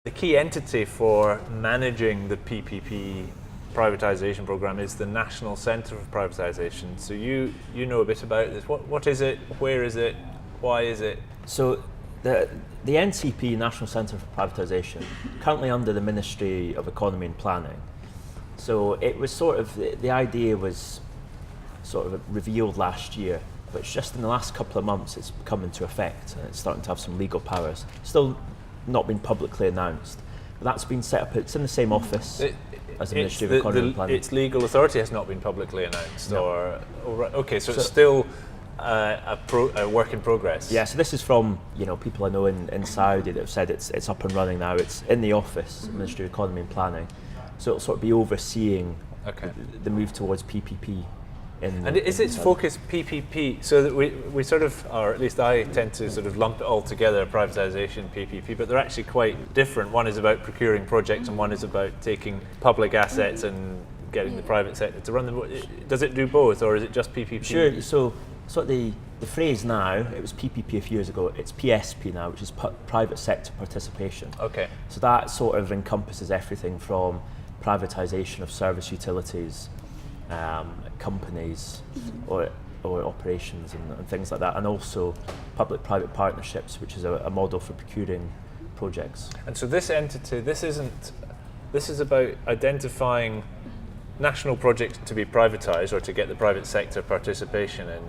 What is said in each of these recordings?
The key entity for managing the PPP privatisation programme is the National Centre for Privatisation. So you know a bit about this. What is it? Where is it? Why is it? So the NCP, National Centre for Privatisation, currently under the Ministry of Economy and Planning. So it was sort of, the idea was sort of revealed last year, but it's just in the last couple of months it's come into effect and it's starting to have some legal powers. Still not been publicly announced, but that's been set up. It's in the same office as the Ministry of Economy and Planning. Its legal authority has not been publicly announced, no. Okay, so it's still a work in progress. Yeah, so this is from people I know in Saudi that have said it's up and running now. It's in the office, Ministry of Economy and Planning, so it'll sort of be overseeing the move towards PPP. And is its focus PPP, so that we sort of, or at least I tend to sort of lump it all together, privatisation, PPP, but they're actually quite different. One is about procuring projects and one is about taking public assets and getting the private sector to run them. Does it do both, or is it just PPP? Sure, so the phrase now, it was PPP a few years ago, it's PSP now, which is private sector participation. Okay. So that sort of encompasses everything from privatisation of service utilities, companies or operations and things like that, and also public-private partnerships, which is a model for procuring projects. And so this entity, this is about identifying national projects to be privatised or to get the private sector participation in,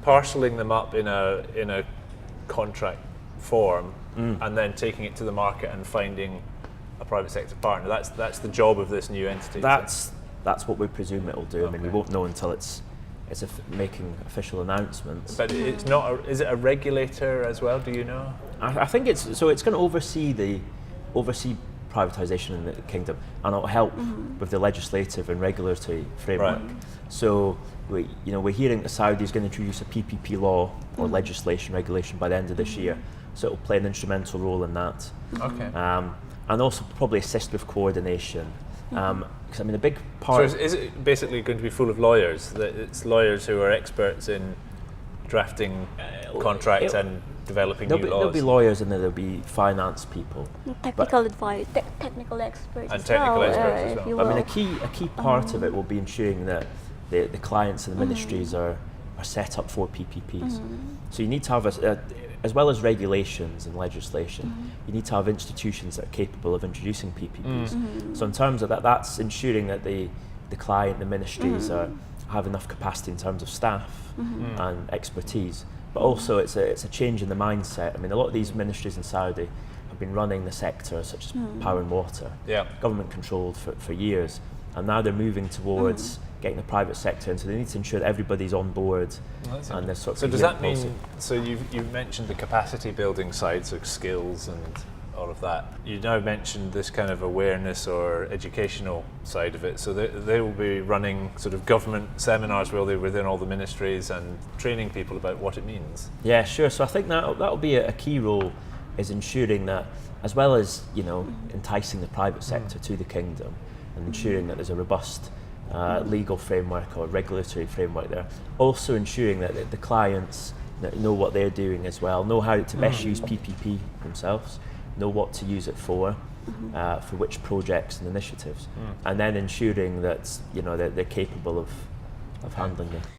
parcelling them up in a contract form, and then taking it to the market and finding a private sector partner. That's the job of this new entity. That's what we presume it will do. I mean, we won't know until it's making official announcents. But it's not. Is it a regulator as well? Do you know? I think it's going to oversee privatisation in the kingdom, and it'll help with the legislative and regulatory framework. Right. So we're hearing that Saudi is going to introduce a PPP law or legislation regulation by the end of this year. So it'll play an instrumental role in that. Okay. And also probably assist with coordination. Because I mean, a big part. So is it basically going to be full of lawyers? That it's lawyers who are experts in drafting contracts and developing new laws? There'll be lawyers, and there'll be finance people. Technical advice, technical experts. And technical experts as well. I mean, a key part of it will be ensuring that the clients and the ministries are set up for PPPs. So you need to have as well as regulations and legislation, you need to have institutions that are capable of introducing PPPs. So in terms of that, that's ensuring that the client, the ministries have enough capacity in terms of staff and expertise. But also it's a change in the mindset. I mean, a lot of these ministries in Saudi have been running the sector, such as power and water, government controlled for years, and now they're moving towards getting the private sector in, so they need to ensure that everybody's on board. And this sort of. So does that mean? So you've mentioned the capacity building side, so skills and all of that. You now mentioned this kind of awareness or educational side of it. So they will be running sort of government seminars, will they, within all the ministries and training people about what it means? Yeah, sure. So I think that'll be a key role, is ensuring that, as well as enticing the private sector to the kingdom and ensuring that there's a robust legal framework or regulatory framework there. Also ensuring that the clients know what they're doing as well, know how to best use PPP themselves, know what to use it for which projects and initiatives, and then ensuring that they're capable of handling it.